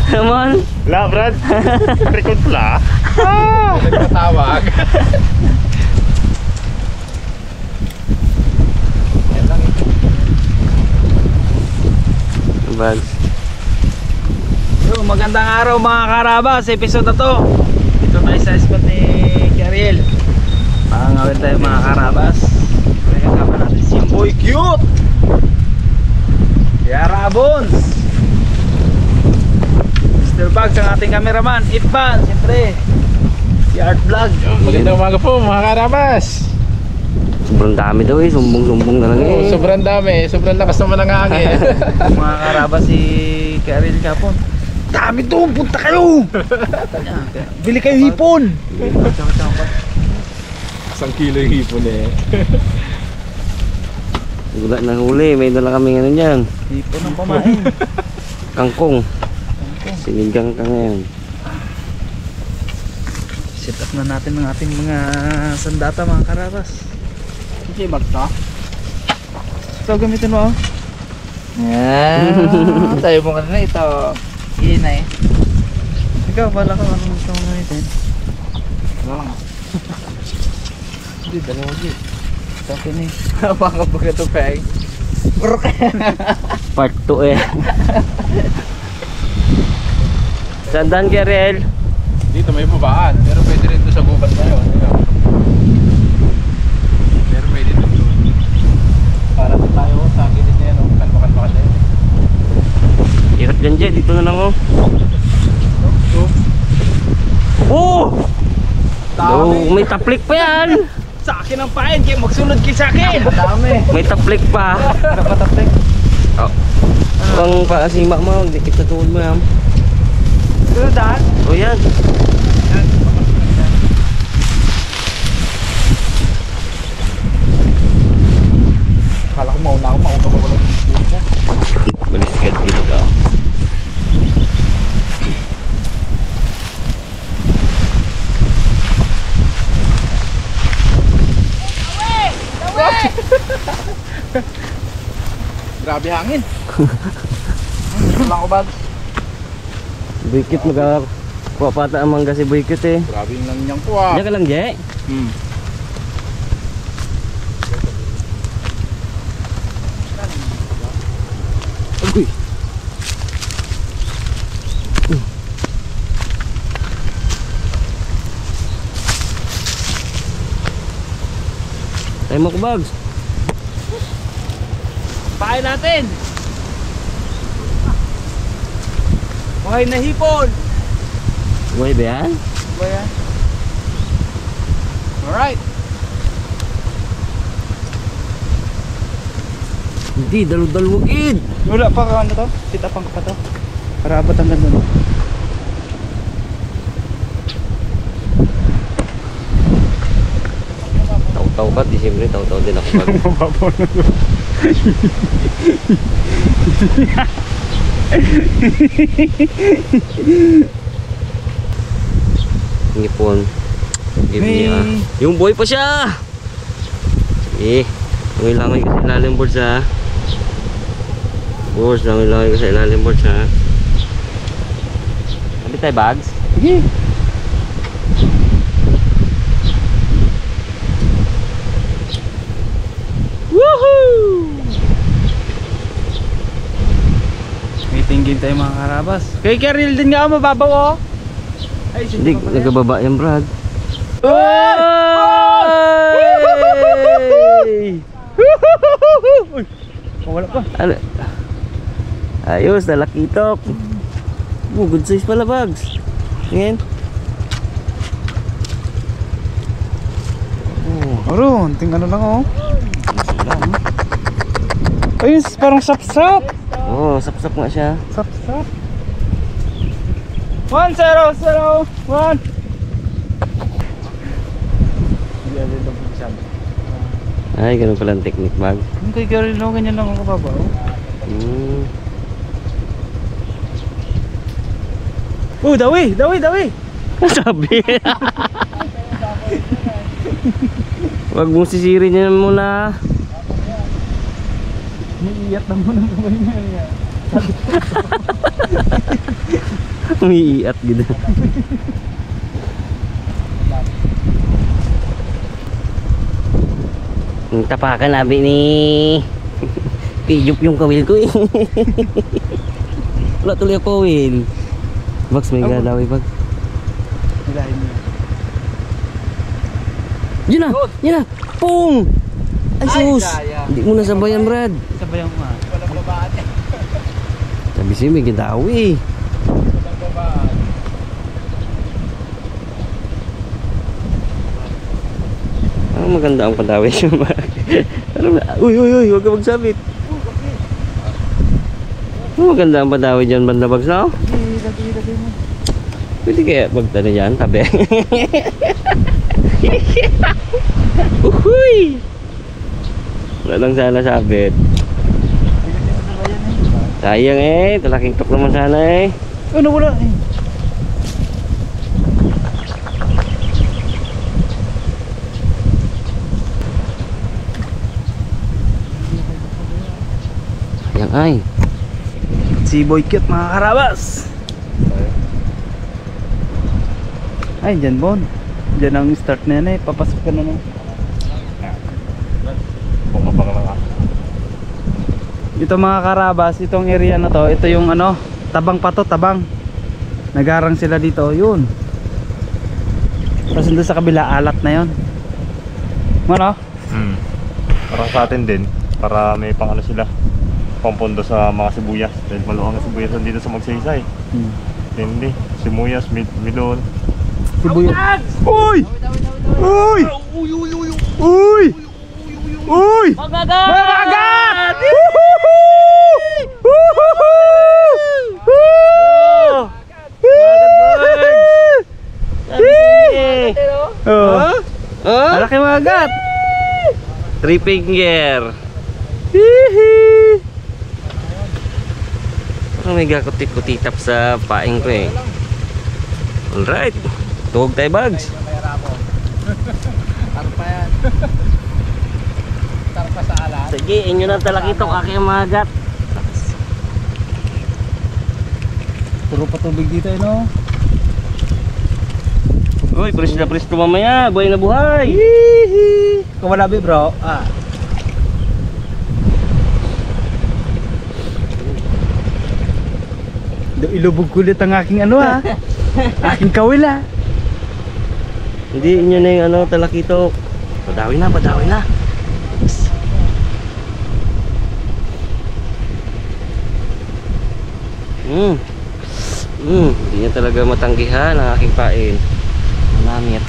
Come on. Wala, Brad. Record pala. Nagpatawag. Yan lang eh. Bags. So, magandang araw mga karabas. Episode na to. Ito tayo sa spot ni Ariel. Pangawin tayo mga karabas. Kaya kasama natin si Boy Cute, Yara Bones, Mr. Bags ang ating cameraman, Itban, siyempre si Art Vlog. Magandang umaga po mga karabas. Sobrang dami daw eh. Sumbong-sumbong na lang eh. Sobrang dami. Sobrang lakas naman ang hangin. Mga karabas si Ariel kapon. Dami to, punta kayo. Bili kayo hipon. Isang kilo yung hipon eh. Wala na huli. May dala kaming ano dyan. Hipon ang pamain. Kangkong. Sinigang ka ngayon. Set up na natin ng ating mga sandata mga karabas. Hindi magta. Ito gamitin mo. Yan. Tayo mo kanina ito. Iyan na eh. Ikaw pala ko anong gusto mo gamitin? Hindi, dalawa di. Sa akin eh. Baka baga ito peg. Part 2 eh. Sandaan kay Ariel. Dito may babaan. Pero pwede rin doon sa gubat tayo. Pero pwede doon doon. Para doon tayo sa gilid na yan. Kalma-kalma ka tayo. Hirap dyan dyan. Dito na lang oh. Oh! Oh, may taplik pa yan. Sa akin ang pain, kaya magsunod kayo sa akin. Dami. May taplik pa. Napatapik. Oh. Bang paasima mo. Dikit sa tuhod mo yan. Sunod daan? Oh yan. Kala ko mauna ako ko lang. Baliskad dito ka. Grabe hangin. Wala ko bag. Buykit magkakuha pata ang mangga si Buykit eh. Grabe yung lang niyang kuha. Diyan ka lang, Je. Agoy. Tayo mo ko bags. Pain natin. Buhay na hipon. Buhay ba yan? Buhay yan. Alright. Hindi, dalo-dalwagin. Wala pa ka ano to? Sitapang ka pa to? Para abot hanggang doon. Taw-taw ka, di siyempre taw-taw din ako bags. Mababaw na to. Ngipon. Give me May- yung boy pa siya. Langoy-langoy ka sa ilalim boards ha. Boards, langoy-langoy ka sa ilalim boards ha. Sabi tayo bags? Sige. Woohoo! May tingin tayo mga karabas. Kay Keril din nga mababaw oh. Ay, Hindi, nagkababa yan Brad. Uy! Wala pa. Ano? Ayos, nalakitok. Good size pala bags. Ngayon. Aron, ting ano lang oh. Ayun, parang sap-sap. Sap-sap nga siya. Sap-sap. 1-0-0-1. Ay, ganun pala ang technique bag. Yung kay Gary no, ganyan lang ako kababaw. Dawi! Sabi. Wag mong sisirin niya muna. Naiiyat na mo ng kamay niya. Umiiat gitu. Tapakan abi ni Pijup yung kawil ko eh. Wala tuloy ako kawil. Bags may galaw bag. Hilahin niya. Yun na! Yun na! Pung! Ay sus! Hindi mo nasabayan Brad. Sabayan ko nga. Walang babaan eh. Sabi siya may gadawi. Walang babaan. Maganda ang padawi siya bag. Uy! Huwag ka magsabit. Maganda ang padawi dyan banda bags na oh. Lagi mo. Pwede kaya magtano dyan tabi. Uhuy! Wala lang sana sabit. Sayang eh, talaking tok naman sana eh. Ano wala eh. Sayang ay. Si Boy Cute mga karabas. Ay, dyan Bon. Dyan ang start na yan eh. Papasok ka na no. Bumabang lang ako. Ito mga karabas, itong area na to, ito yung ano, tabang pa to, tabang. Nagarang sila dito, yun. Tapos doon sa kabila, alat na yun. Ano? Para sa atin din, para may pang ano sila, pampondo sa mga sibuyas. Dahil maluwang ang sibuyas dito sa Magsaysay. Hindi, sibuyas, milon. Sibuyas. Uy! Uy! Uy! Uy! Magagat! Magagat! Malaki magagat. 3 finger. Parang may gakuti-kutitap sa paing ko eh. Alright. Tuwag tayo bags. Tarpa yan. Tarpa sa alat. Sige, inyo na talakitok aking magat. Puro pa tubig dito eh no? Uy, presko na presko mamaya. Buhay na buhay. Hihi. Kumalabi bro. Ilubog ko ulit ang aking ano aking kawil Hindi, inyo na yung ano, talakitok. Padawi na, padawi na. Hindi niya talaga matanggihan ang aking pain. Manamit.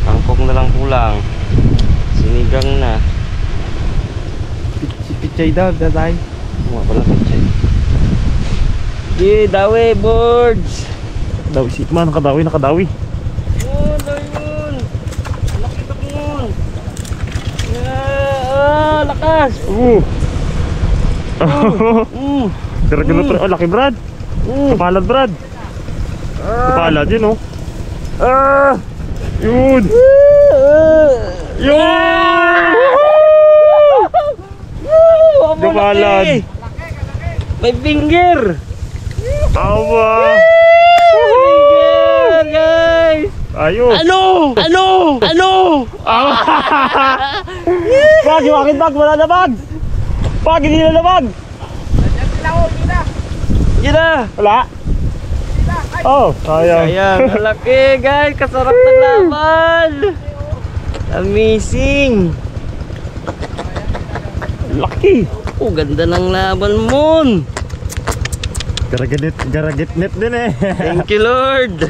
Pangkok na lang kulang. Sinigang na. Si Pichay daw, datay. Mga pala pichay. Sige, dawi, boards. Nakadawi si man, nakadawi. Yun, yun. Lakitok yun. Lakas. Tira-tira, laki Brad. Kapalad Brad. Kapalad yun oh. Yun. Palad. May finger! Awa. Finger, guys! Ayos. Ano? Bag, yung akin bag, wala na bag. Bag, hindi na bag. Yun na! Wala. Oh, sayang. Sayang, ang laki guys! Kasarap ng laban! Amazing! Laki. Oh, ganda ng laban mo! Garagit net din eh. Thank you Lord!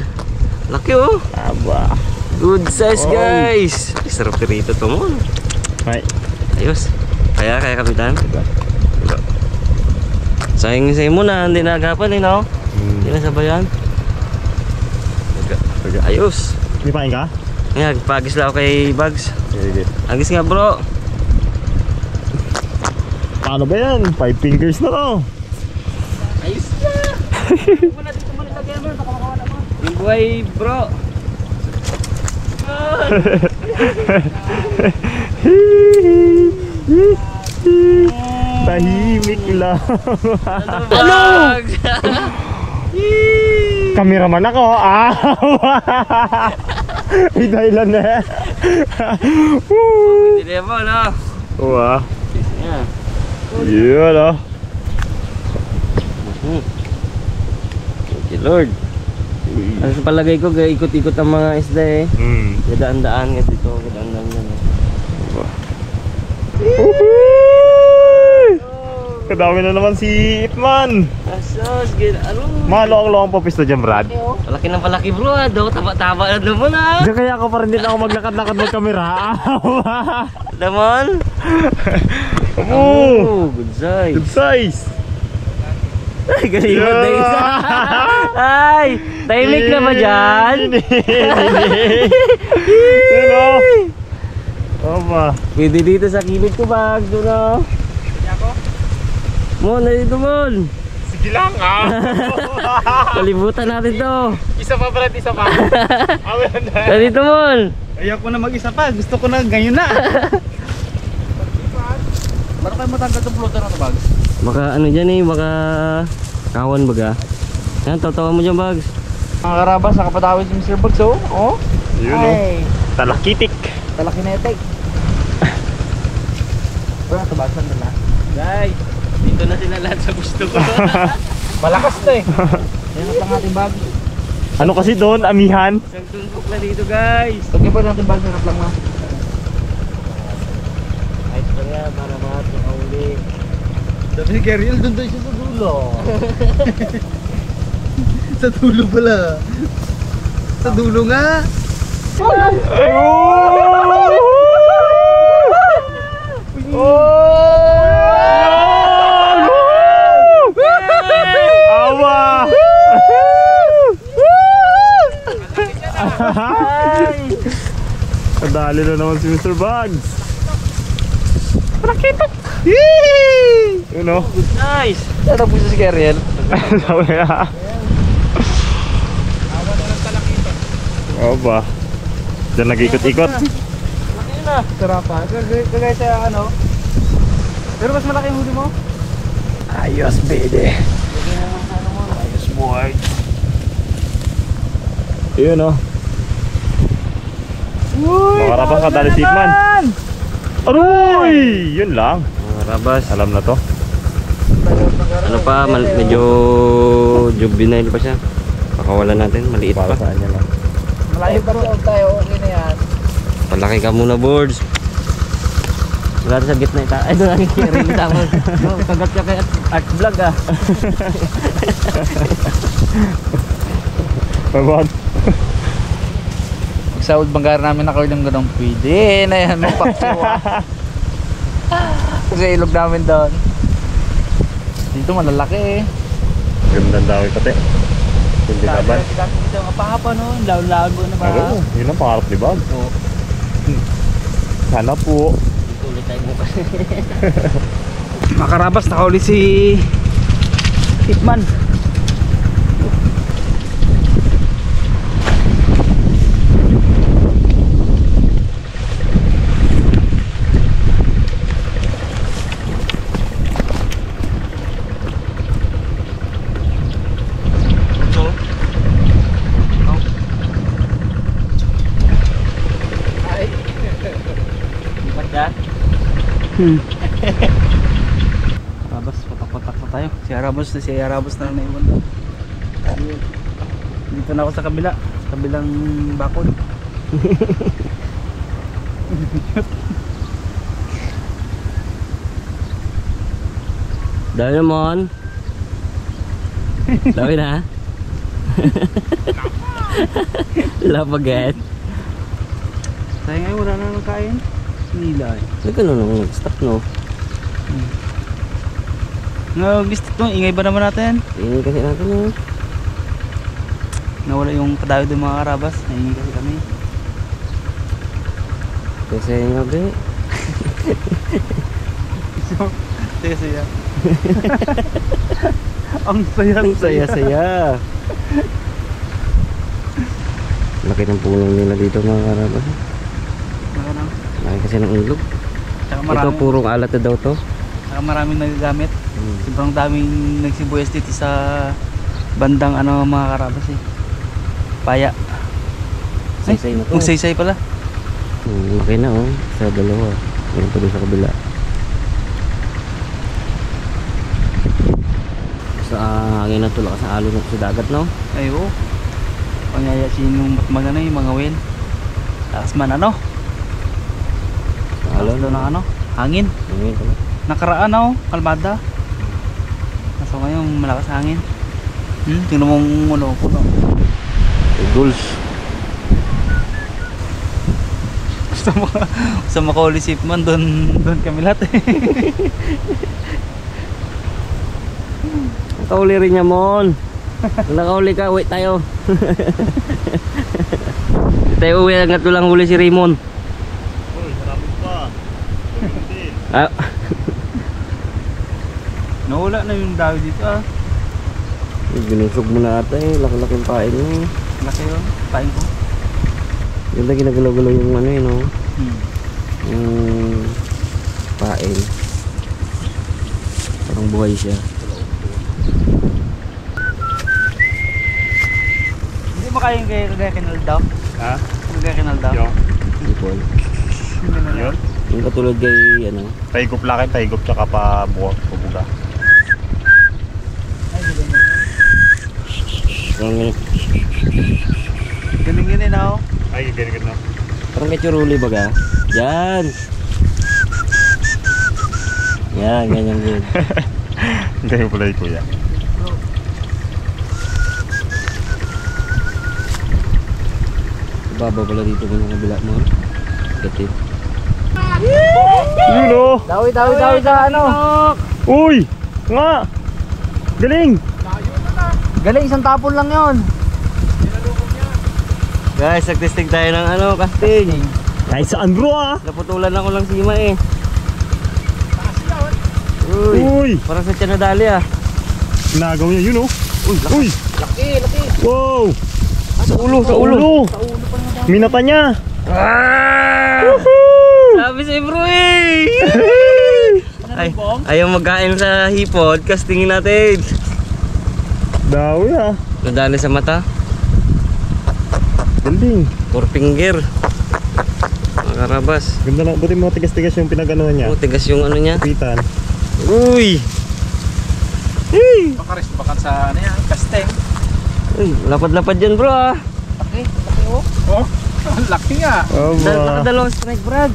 Laki oh! Aba. Good size Oh. guys! Sarap rito to mo. Ay. Ayos! Kaya kapitan? Sayang sa'yo mo na, hindi nagapan eh no? Hindi na sabayan. Ayos! May pain ka? Ngayon, pagis lang ako kay Bugs. Sige. Agis nga bro! Paano ba yan? 5 fingers na to. Ayos na! Muna dito muna sa gamer, baka makawala mo. Yung buhay bro! Tahimik lang. Ano? Kameraman ako. Ah. May dahilan na. Hindi mo no? Wow. Yeah. Yun oh. Thank you Lord. Ano sa palagay ko, ikot-ikot ang mga isda eh. Gadaan-daan nga dito, gadaan-daan yan eh. Kadami na naman si Ipman. Asos, ano? Malong-long po pisto dyan, Brad. Palaki ng palaki bro, do. Taba-taba na naman ah. Diyan kaya ako pa rin din ako maglakad-lakad ng kamera. Naman? Oh, good size. good size. Ay, galimot na isa. Ay, tahimik na ba dyan? Yun o. Opa. Pwede dito sa kilid ko bag, doon o. Mon, dito Mon. Sige lang ah. Kalibutan natin to. Isa pa Brad, isa pa. Awan na. Dito Mon. Ayoko na mag-isa pa. Gusto ko na ngayon na. Baru kayo matanggal ng floater na to, Bags? Baka ano dyan eh, baka kawan baga. Yan, tawa mo dyan Bags. Mga karabas, nakapatawid si Mr. Bags oh. Oh. Yun o. Talakitik. Talaki na etek. Bro, tabasan nila. Guys, dito na sila lahat sa gusto ko. Malakas to eh. Yan lang ating bag. Ano kasi doon, amihan? Isang tumbok na dito guys. Tugin pa natin bag, sarap lang na. Ayos pa nga, para mahat makahuli. Sabi ni Keriel, doon tayo siya sa dulo. Sa dulo pala. Sa dulo nga. Awa! Kadali na naman si Mr. Bugs. Rakitok! Yun o. Nice! Ano po si Keriel? Sabi na. Oo ba? Diyan nag-ikot-ikot. Laki yun ah. Sarapan. Kagaya sa ano. Pero mas malaki yung huli mo? Ayos, bede. Ayos boy. Yun o. Makarapang kadali si Ipman. Aroy! Yun lang. Mga rabas. Alam na to. Ano pa, medyo juvenile pa siya. Pakawalan natin, maliit Para pa. saan niya lang. Malayo pa rin tayo. Okay na yan. Palaki ka muna boards. Wala sa gitna ita. Ay, doon ang ring tama. Kagat ka kay art vlog ah. Pagod. Sa Udbangar namin nakaulang ganun. Pwede na yan. Magpaksiwa. Kasi ilog namin doon. Dito malalaki eh. Gandang dami pati. Hindi laban. Dito kapahapa no. Lago na ba? Ano? Yun ang pangarap ni Bob. Oo. Sana po. Ulit tayo mo kasi. Makarabas nakauli si Hitman. Arabas, patak-patak na tayo. Si Arabas na naiwan daw. Dito na ako sa kabila. Sa kabilang bakod. Dami naman. Dami na. Lapagat. Sayang ay wala na nang kain. Nila eh. Nagkano nung nag-stop no? Gusto to, ingay ba naman natin? Ingay kasi natin no? Nawala yung padayo ng mga Karabas. Naingay kasi kami. Kasi nga be. Saya-saya. Ang saya. Ang saya-saya. Laki ng pulong nila dito mga Karabas. Laki kasi ng ilog. Ito purong alat na daw to. Saka maraming nagagamit. Sobrang daming nagsibuyas dito sa bandang mga Karabas eh. Paya. Saysay na to. Saysay pala. Okay na oh. Sa dalawa. Meron pa doon sa kabila. Sa hangin na tulak sa alon sa dagat no? Ay oo. Pangyayasiin yung magana yung mga whale. Takas man Alon doon ng hangin. Hangin pala. Nakaraan kalmada. Kaso ngayon malakas hangin. Tingnan mong puno. Goals. Sa Macaulay Shipman doon kami lahat eh. Nakauli rin niya mon. Kung nakauli ka, wait tayo. Tayo uwi hanggat walang huli si Raymond. Uy, marami pa. Ah, Nawala na yung dawi dito binusog mo na ata eh. Laki-laking pain mo. Laki yun, pain ko. Yun na ginagalaw-galaw yung no? Yung pain. Parang buhay siya. Hindi mo kayang kagaya kinaldaw? Ha? Kagaya kinaldaw? Yo. People. Yun. Yung katulad kay Taigop laki, taigop tsaka pa buga. Parang Galing Ay, ganyan na. parang kachuruli baga. Yan. Yan, ganyan din. Ganyan pala yung kuya. Baba pala dito kung kabila mo. Gatid. Yun o! Dawi sa Uy! Nga! Galing! Galing, isang tapon lang yon. Guys, nag-testing tayo ng casting. Kahit saan bro ah! Naputulan ako lang sima eh. Uy! Parang sa tiyan na dali Nagaw niya yun o! Uy! Laki. Wow! Sa ulo. Minata niya! Sabi sa bro eh. Ayaw magkain sa hipod, castingin natin. Dawi ah! Nadali sa mata. Galing! 4 finger. Mga Karabas. Ganda na, buti mo tigas-tigas yung pinaganoan niya. Tigas yung niya. Pitan. Uy! Baka sa kasteng. Uy, lapad-lapad yan bro Laki oh. Ang laki nga. Dalawang strike Brad.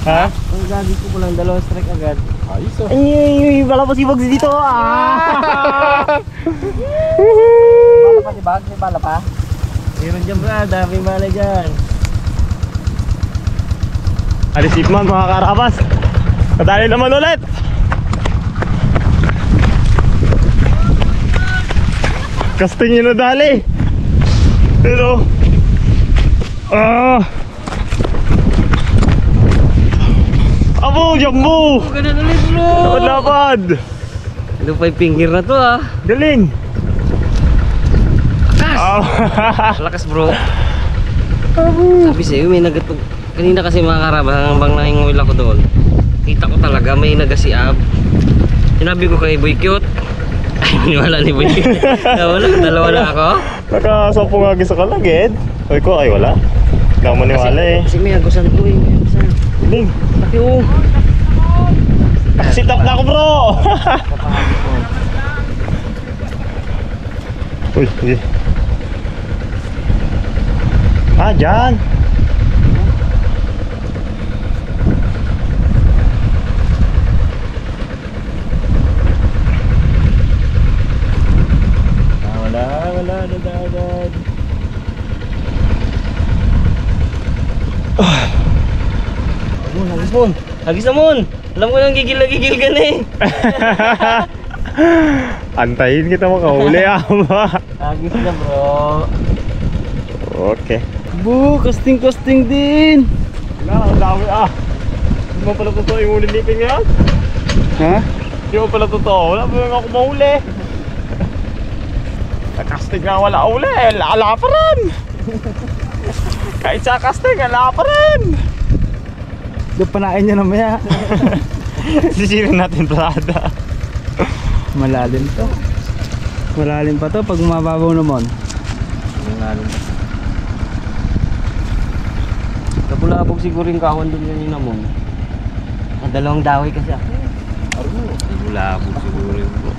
Ha? Ang gagi ko lang 2 strike agad. Ayos oh. Ay, wala pa si Bugs dito Bala pa si Bag, may bala pa. Meron dyan Brad, dami bala dyan. Alisip man mga Karabas! Kadali naman ulit! Casting yun na dali! Pero Abo! Jambo! Ganun ulit bro! Lapad! Ito 5 finger na to Galing! Lakas bro. Sabi sa'yo may nagatog. Kanina kasi mga Karabas hanggang nanginguil ako doon. Kita ko talaga may nagasiab. Sinabi ko kay Boy Cute. Ay, maniwala ni Boy Cute. Wala, dalawa na ako. Nakasampo nga sa kalagid. Ay ko, ay wala. Hindi ako maniwala eh. Kasi may agusan ko eh. May agusan. Galing! Laki Sit up na ako bro. Uy, uy. Ah, dyan. Wala, nadagad. Hagis mon. Hagis na mon. Alam ko nang gigil na gigil ka na eh. Antayin kita makahuli ama. Hagis na bro. Okay. Bu, casting din. Wala, ang dami Hindi mo pala totoo yung ulilipin ngayon? Ha? Hindi mo pala totoo. Wala mo yung ako mahuli. Sa casting nga wala uli. Lala pa rin. Kahit sa casting, lala pa rin. Panain nyo na maya. Sisirin natin Prada. Malalim to. Malalim pa to pag mababaw naman. Malalim pa. Kapulabog siguro yung kahon doon kanina mo. Dalawang daway kasi ako. Kapulabog siguro yung bro.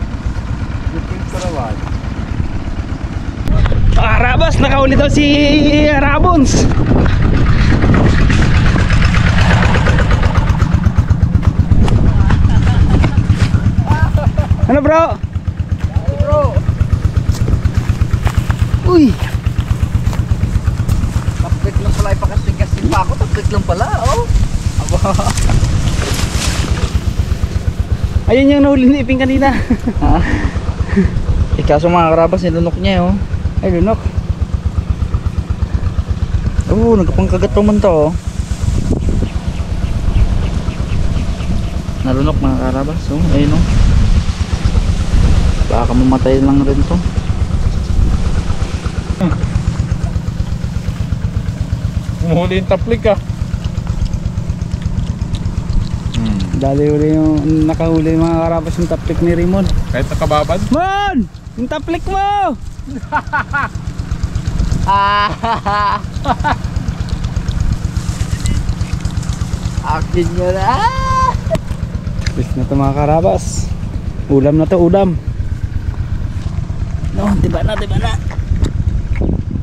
Arabas, nakahuli daw si Rabons. Ano bro? Uy! Tapik lang pala, ipakasing-kasing pa ako. Tapik lang pala, oh. Aba. Ayun yung nahuli ni Iping kanina. Ha? Kaso mga karabas, nilunok niya, oh. Ay, lunok. Oo, nagkapangkagat naman to, oh. Nalunok mga karabas, oh. Ayun, oh. Baka mamatay lang rin to. Umuhuli yung taplik, ah. Dali uli yung nakahuli yung mga karabas yung taplik ni Raymond. Kahit nakababad. Mon! Yung taplik mo! Akin nyo na. Bis na ito mga karabas. Ulam na to, ulam. No, diba na, diba na.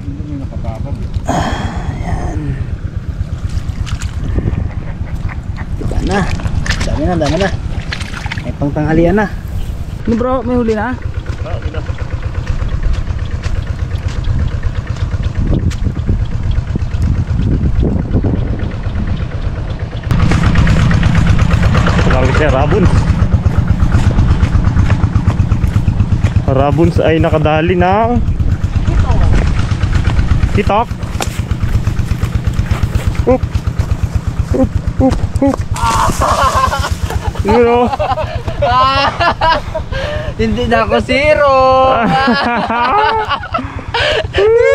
Hindi mo nakababad. Ayan. Diba na. Dami na, dami na. May pangtanghalian na. Ano bro, may huli na? Tawag siya Rabons. Rabons ay nakadali ng kitok. Oop. Oop, oop, oop. You know. Hindi na ako zero. Laki.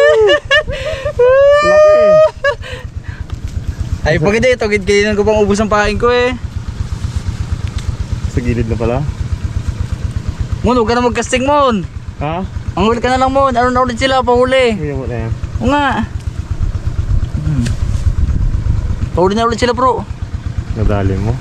Ay, pag hindi, tugid-ginan ko pang ubus ang pain ko, eh. Sa gilid na pala. Mon, huwag ka na mag-casting, Mon. Ha? Ang huli ka na lang, Mon. Ano na ulit sila, pahuli. Kuya mo na yan. Oo nga. Pahuli na ulit sila, bro. Nadali mo.